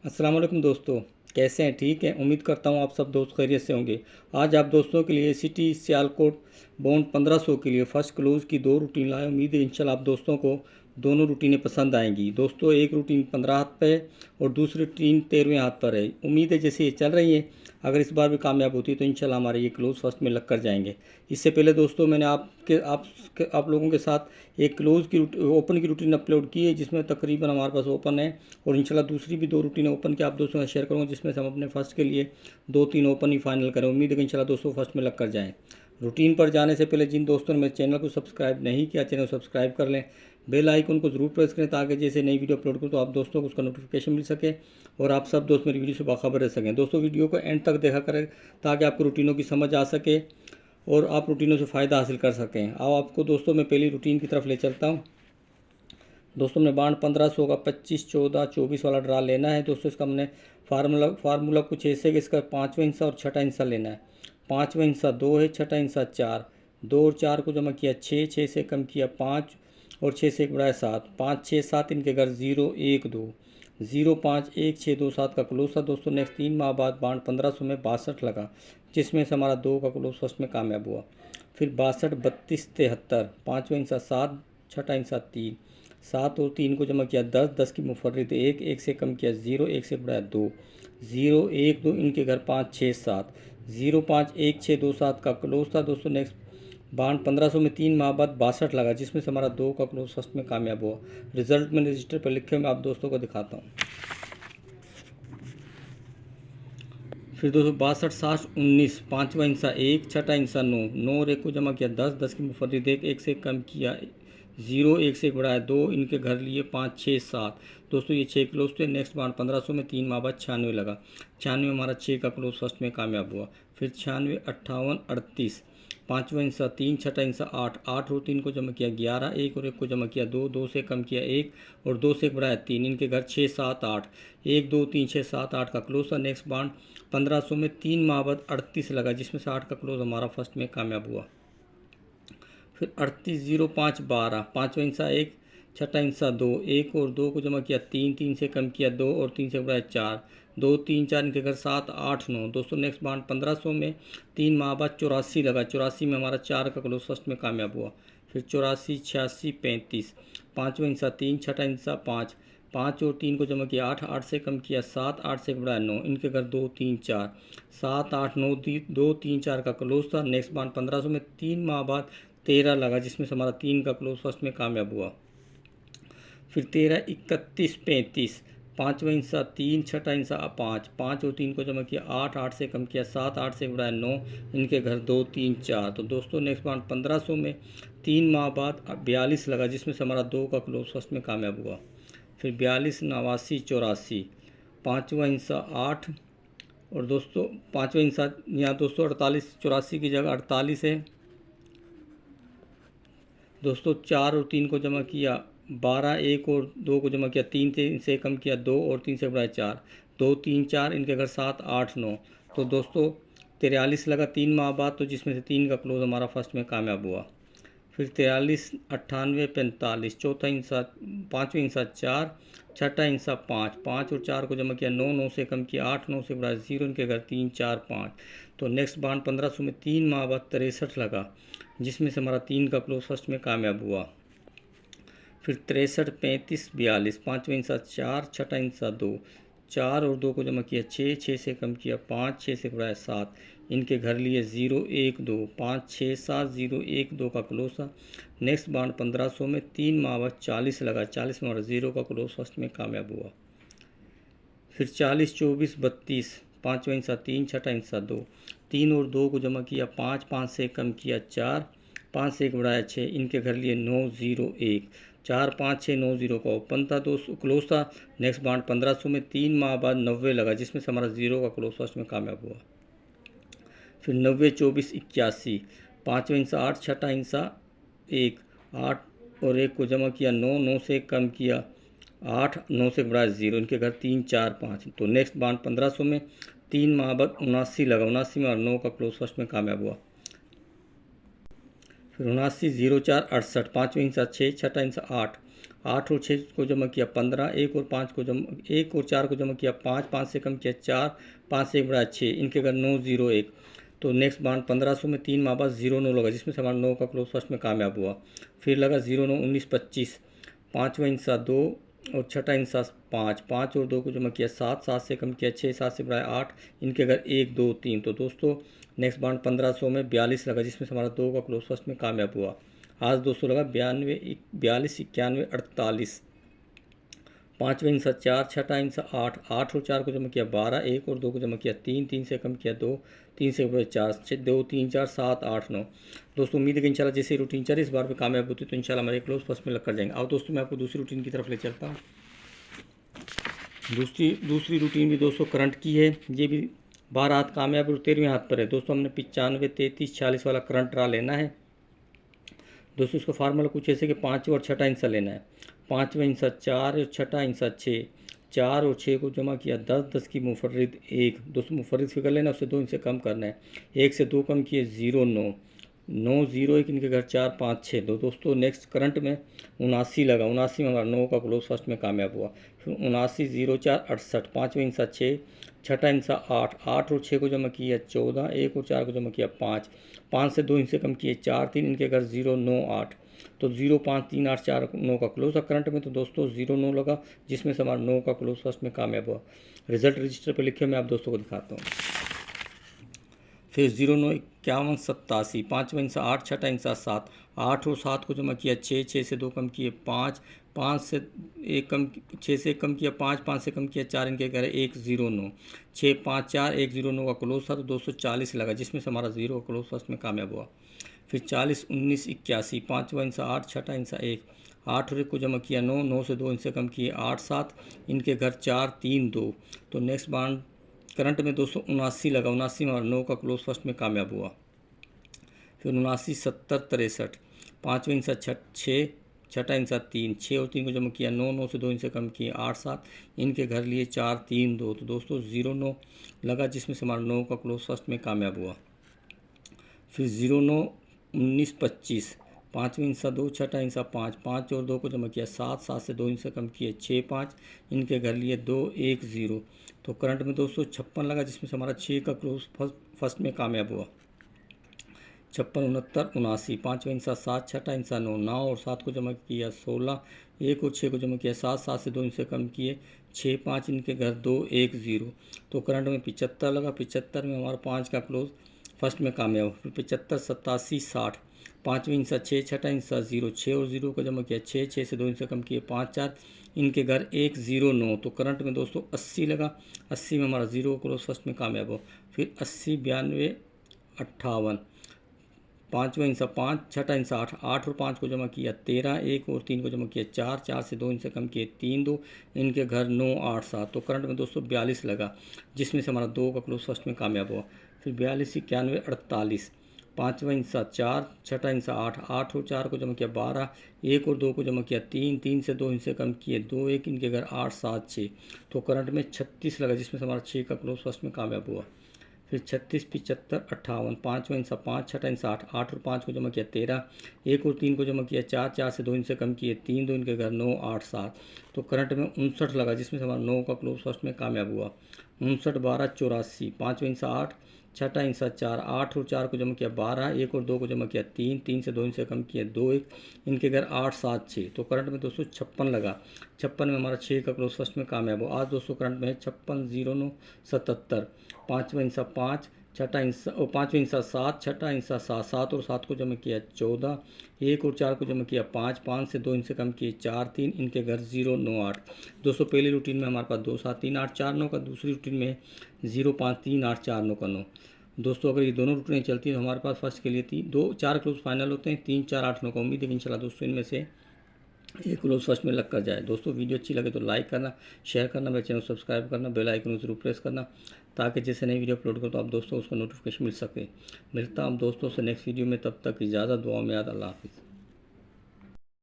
अस्सलाम वालेकुम दोस्तों, कैसे हैं? ठीक हैं। उम्मीद करता हूँ आप सब दोस्त खैरियत से होंगे। आज आप दोस्तों के लिए सिटी सियालकोट बॉन्ड 1500 के लिए फ़र्स्ट क्लोज़ की 2 रूटीन लाए। उम्मीद है इंशाल्लाह आप दोस्तों को दोनों रूटीनें पसंद आएंगी। दोस्तों, एक रूटीन 15 हाथ पर है और दूसरी रूटीन 13वें हाथ पर है। उम्मीद है जैसे ये चल रही है, अगर इस बार भी कामयाब होती है तो इंशाल्लाह हमारे ये क्लोज़ फर्स्ट में लग कर जाएंगे। इससे पहले दोस्तों मैंने आप लोगों के साथ एक क्लोज़ की ओपन की रूटीन अपलोड की है, जिसमें तकरीबन हमारे पास ओपन है, और इंशाल्लाह दूसरी भी 2 रूटीन ओपन की आप दोस्तों के साथ शेयर करूँगा, जिसमें से हम अपने फर्स्ट के लिए 2-3 ओपन ही फाइनल करें। उम्मीद है कि इंशाल्लाह दोस्तों फर्स्ट में लग कर जाएँ। रूटीन पर जाने से पहले जिन दोस्तों ने मेरे चैनल को सब्सक्राइब नहीं किया, चैनल को सब्सक्राइब कर लें, बेल आइकन को ज़रूर प्रेस करें, ताकि जैसे नई वीडियो अपलोड करूँ तो आप दोस्तों को उसका नोटिफिकेशन मिल सके और आप सब दोस्त मेरी वीडियो से बाखबर रह सकें। दोस्तों, वीडियो को एंड तक देखा करें ताकि आपको रूटीनों की समझ आ सके और आप रूटीनों से फ़ायदा हासिल कर सकें। आओ आपको दोस्तों मैं पहली रूटीन की तरफ ले चलता हूँ। दोस्तों, हमने बांड 1500 का 25, 14, 24 वाला ड्रा लेना है। दोस्तों, इसका हमने फार्मूला कुछ ऐसे कि इसका 5वां हिस्सा और 6ठा हिस्सा लेना है। 5वां हिस्सा 2 है, 6ठा हिस्सा 4। 2 और 4 को जमा किया 6, 6 से कम किया 5 और 6 से एक बढ़ाया 7। 5, 6, 7 इनके घर 0, 1, 2, 0, 5, 1, 6, 2, 7 का क्लोज था। दोस्तों, नेक्स्ट 3 माह बाद बांड 1500 में 62 लगा, जिसमें से हमारा 2 का क्लोज फर्स्ट में कामयाब हुआ। फिर 62, 32, 73। 5वां हिस्सा 7, 6ठा हिस्सा 3। 7 और 3 को जमा किया 10, 10 की मुफर्रिद 1, 1 से कम किया 0, 1 से बढ़ाया 2, 0, 1, 2 इनके घर 5, 6, 7। 0, 5, 1, 6, 2, 7 का क्लोज था। दोस्तों, नेक्स्ट बांड 1500 में 3 माह बाद 62 लगा, जिसमें से हमारा 2 का क्लोज फर्स्ट में कामयाब हुआ। रिजल्ट मैंने रजिस्टर पर लिखे मैं आप दोस्तों को दिखाता हूँ। फिर दोस्तों 62, 60, 19। 5वां हिस्सा 1, 6ठा हिस्सा 9, 9 और 1 को जमा किया 10, 10 की मुफर्रिद 1, 1 से कम किया 0, 1 से बढ़ाया 2 इनके घर लिए 5, 6, 7। दोस्तों, ये 6 क्लोज थे। नेक्स्ट बांड 1500 में 3 माह बाद 96 लगा, 96 हमारा 6 का क्लोज फर्स्ट में कामयाब हुआ। फिर 96, 58, 38। 5वां हिस्सा 3, 6ठा हिस्सा 8, 8 और 3 को जमा किया 11, 1 और 1 को जमा किया 2, 2 से कम किया 1 और 2 से बढ़ाया 3 इनके घर 6, 7, 8। 1, 2, 3, 6, 7, 8 का क्लोज था। नेक्स्ट बांड 1500 में 3 माह बाद 38 लगा, जिसमें से 8 का क्लोज हमारा फर्स्ट में कामयाब हुआ। फिर 38, 0, 5, 12। 5वां हिस्सा 1, 6ठा हिस्सा 2, 1 और 2 को जमा किया 3, 3 से कम किया 2 और 3 से बढ़ाया 4, 2, 3, 4 इनके घर 7, 8, 9। दोस्तों, नेक्स्ट बांड 1500 में 3 माह बाद 84 लगा, 84 में हमारा 4 का क्लोज फर्स्ट में कामयाब हुआ। फिर 84, 86, 35। 5वां हिस्सा 3, 6ठा हिस्सा 5, 5 और 3 को जमा किया 8, 8 से कम किया 7, 8 से बढ़ाया 9 इनके घर 2, 3, 4, 7, 8, 9, 2, 3, 4 का क्लोज था। नेक्स्ट बांड 1500 में 3 माह बाद 13 लगा, जिसमें से हमारा 3 का क्लोज फर्स्ट में कामयाब हुआ। फिर 13, 31, 35। 5वां हिस्सा 3, 6ठा हिस्सा 5, 5 और 3 को जमा किया 8, 8 से कम किया 7, 8 से बढ़ाया 9 इनके घर 2, 3, 4। तो दोस्तों, नेक्स्ट बांड 1500 में 3 माह बाद 42 लगा, जिसमें से हमारा 2 का क्लोज फर्स्ट में कामयाब हुआ। फिर 42, 89, 84। 5वां हिस्सा 8 और दोस्तों 5वां हिस्सा यहाँ दोस्तों 48, 84 की जगह 48 है। दोस्तों, 4 और 3 को जमा किया 12, 1 और 2 को जमा किया 3 से कम किया 2 और 3 से बढ़ाया 4, 2, 3, 4 इनके घर 7, 8, 9। तो दोस्तों 43 लगा 3 माह बाद, तो जिसमें से 3 का क्लोज हमारा फर्स्ट में कामयाब हुआ। फिर 43, 98, 45। चौथा हिस्सा 5वां हिस्सा 4, 6ठा हिस्सा 5, 5 और 4 को जमा किया 9, 9 से कम किया 8, 9 से बढ़ाया 0 इनके घर 3, 4, 5। तो नेक्स्ट बांड 1500 में 3 माह बाद 63 लगा, जिसमें से हमारा 3 का क्लोज फर्स्ट में कामयाब हुआ। फिर 63, 35, 42। 5वां हिस्सा 4, 6ठा हिस्सा 2, 4 और 2 को जमा किया 6, 6 से कम किया 5, 6 से बढ़ाया 7 इनके घर लिए 0, 1, 2, 5, 6, 7, 0, 1, 2 का क्लोज था। नेक्स्ट बांड 1500 में 3 माह बाद 40 लगा, 40 में हमारा 0 का क्लोज फर्स्ट में कामयाब हुआ। फिर 40, 24, 32। 5वां हिस्सा 3, 6ठा हिस्सा 2, 3 और 2 को जमा किया 5, 5 से कम किया 4, 5 से एक बढ़ाया 6 इनके घर लिए 9, 0, 1, 4, 5, 6, 9, 0 का ओपन था, दोस्तों क्लोज था। नेक्स्ट बांड 1500 में 3 माह बाद 90 लगा, जिसमें से हमारा 0 का क्लोज फर्स्ट में कामयाब हुआ। फिर 90, 24, 81। 5वां हिस्सा 8, 6ठा हिस्सा 1, 8 और 1 को जमा किया 9, 9 से कम किया 8, 9 से बढ़ाया 0 इनके घर 3, 4, 5। तो नेक्स्ट बांड 1500 में 3 माह बाद 79 लगा, 79 में और 9 का क्लोज फर्स्ट में कामयाब हुआ। फिर 79, 04, 68। 5वां हिस्सा 6, 6ठा हिस्सा 8, 8 और 6 को जमा किया 15, 1 और 5 को जमा 1 और 4 को जमा किया 5, 5 से कम किया 4, 5 से 1 बढ़ाया 6, इनके घर 9 0 1। तो नेक्स्ट बार 1500 में 3 माँ बाप 0 9 लगा, जिसमें से हमारा 9 का क्लोज फर्स्ट में कामयाब हुआ। फिर लगा 0 9 19 25, पाँचवा इंसा 2 और छठा इंसा 5, 5 और 2 को जमा किया 7, 7 से कम किया 6, 7 से बढ़ाया 8, इनके घर 1 2 3। तो दोस्तों नेक्स्ट बार 1500 में 42 लगा, जिसमें से हमारा 2 का क्लोज फर्स्ट में कामयाब हुआ। आज दोस्तों लगा 92 42 91 48, पाँचवा इंसा 4, छठा इंसा 8, 8 और 4 को जमा किया 12, 1 और 2 को जमा किया 3, 3 से कम किया 2, 3 से ऊपर 4, 2 3 4 7 8 9। दोस्तों उम्मीद है कि इंशाल्लाह जैसे रूटीन चल इस बार भी कामयाब होती है तो इंशाल्लाह हमारे क्लोज फर्स्ट में लग कर जाएंगे। अब दोस्तों मैं आपको दूसरी रूटीन की तरफ ले चलता हूँ। दूसरी रूटीन भी दोस्तों करंट की है, ये भी 12 हाथ कामयाब और 13वें हाथ पर है। दोस्तों हमने 95 33 40 वाला करंट ड्रा लेना है। दोस्तों इसका फार्मूला कुछ ऐसे कि 5 और छठा इंसा लेना है। 5वां इंसा 4 और छठा इंसा 6, 4 और 6 को जमा किया 10, 10 की मुफर्रिद 1। दोस्तों मुफर्रिद फिगर लेना, उससे 2 इनसे कम करना है। 1 से 2 कम किए 0 9, 9 0 1, इनके घर 4 5 6। दोस्तों नेक्स्ट करंट में 79 लगा, 79 में हमारा 9 का क्लोज फर्स्ट में कामयाब हुआ। फिर 79 0 4 68, 5वां इंसा 6, छठा इंसा 8, 8 और 6 को जमा किया 14, 1 और 4 को जमा किया 5, 5 से 2 इनसे कम किए 4 3, इनके घर 0 9 8। तो 0 5 3 8 4 9 का क्लोज था करंट में। तो दोस्तों 0 9 लगा, जिसमें से हमारा 9 का क्लोज फर्स्ट में कामयाब हुआ। रिजल्ट रजिस्टर पर लिखे मैं आप दोस्तों को दिखाता हूँ। फिर 0 9 51 87, 5वां इंसा 8, छठा इंसा 7, 8 और 7 को जमा किया 6, 6 से 2 कम किए 5, 5 से 1 कम 6 से 1 कम किया 5, 5 से कम किया 4, इनके घर 1 0 9, 6 5 4 1 0 9 का क्लोज था। तो 240 लगा, जिसमें से हमारा 0 का क्लोज फर्स्ट में कामयाब हुआ। फिर 40 19 81, 5वां इंसा 8, छठा इंसा 1, 8 और 1 को जमा किया 9, 9 से 2 इनसे कम किए 8 7, इनके घर 4 3 2। तो नेक्स्ट बार करंट में 279 लगा, 79 में हमारा 9 का क्लोज फर्स्ट में कामयाब हुआ। फिर 79 70 63, 5वां इंसा 6, छठा इंसा 3, 6 और 3 को जमा किया 9, 9 से 2 इनसे कम किए 8 7, इनके घर लिए 4 3 2। तो दोस्तों 0 9 लगा, जिसमें से हमारा 9 का क्लोज फर्स्ट में कामयाब हुआ। फिर 0 9 19 25, 5वां इंसा 2, छठा इंसा 5, 5 और 2 को जमा किया 7, 7 से 2 इनसे कम किए 6 5, इनके घर लिए 2 1 0। तो करंट में 256 लगा, जिसमें से हमारा 6 का क्लोज फर्स्ट में कामयाब हुआ। 56 69 79, 5वां इंसा 7, छठा इंसा 9, 9 और 7 को जमा किया 16, 1 और 6 को जमा किया 7, 7 से 2 इनसे कम किए 6 5, इनके घर 2 1 0। तो करंट में 75 लगा, 75 में हमारा 5 का क्लोज फर्स्ट में कामयाब हुआ। फिर 75 87 60, 5वां इंसा 6, छठा इंसा 0, 6 और 0 को जमा किया 6, 6 से 2 इनसे कम किए 5 4, इनके घर 1 0 9। तो करंट में दोस्तों 80 लगा, 80 में हमारा 0 क्लोज फर्स्ट में कामयाब हुआ। फिर 80 92 58, 5वां इंसा 5, छठा इंसा 8, 8 और 5 को जमा किया 13, 1 और 3 को जमा किया 4, 4 से 2 इनसे कम किए 3 2, इनके घर 9 8 7। तो करंट में दोस्तों 42 लगा, जिसमें से हमारा 2 का क्लोज फर्स्ट में कामयाब हुआ। फिर 42 91 48, 5वां इंसा 4, छठा इंसा 8, 8 और 4 को जमा किया 12, 1 और 2 को जमा किया 3, 3 से 2 इनसे कम किए 2 1, इनके घर 8 7 6। तो करंट में 36 लगा, जिसमें से हमारा 6 का क्लोज फर्स्ट में कामयाब हुआ। फिर 36 75 58, 5वां इंसा 5, छठा इंसा 8, 8 और 5 को जमा किया 13, 1 और 3 को जमा किया 4, 4 से 2 इनसे कम किए 3 2, इनके घर 9 8 7। तो करंट में 59 लगा, जिसमें से हमारा 9 का क्लोज फर्स्ट में कामयाब हुआ। 59 12 84, 5वां इंसा 8, छठा इंसा 4, 8 और 4 को जमा किया 12, 1 और 2 को जमा किया 3, 3 से 2 इनसे कम किए 2 1, इनके घर 8 7 6। तो करंट में 256 लगा, 56 में हमारा 6 का क्लोज फर्स्ट में कामयाब हुआ। आज दोस्तों करंट में है 56 0 9 77, 5वां इंसा 5, छठा इंसा 5वां इंसा 7, छठा इंसा 7, 7 और 7 को जमा किया 14, 1 और 4 को जमा किया 5, 5 से 2 इनसे कम किए 4 3, इनके घर 0 9 8। दोस्तों पहली रूटीन में हमारे पास 2 7 3 8 4 9 का, दूसरी रूटीन में 0 5 3 8 4 9 का 9। दोस्तों अगर ये दोनों रूटीनें चलती हैं तो हमारे पास फर्स्ट के लिए 2 4 क्लोज फाइनल होते हैं, 3 4 8 9 का। उम्मीद है कि इंशाल्लाह दोस्तों इनमें से एक क्लोज फर्स्ट में लग कर जाए। दोस्तों वीडियो अच्छी लगे तो लाइक करना, शेयर करना, मेरे चैनल सब्सक्राइब करना, बेल आइकन जरूर प्रेस करना, ताकि जैसे नई वीडियो अपलोड करो तो आप दोस्तों उसका नोटिफिकेशन मिल सके। मिलता हूँ दोस्तों से नेक्स्ट वीडियो में, तब तक इजाज़त, दुआ में याद, अल्लाह हाफिज़।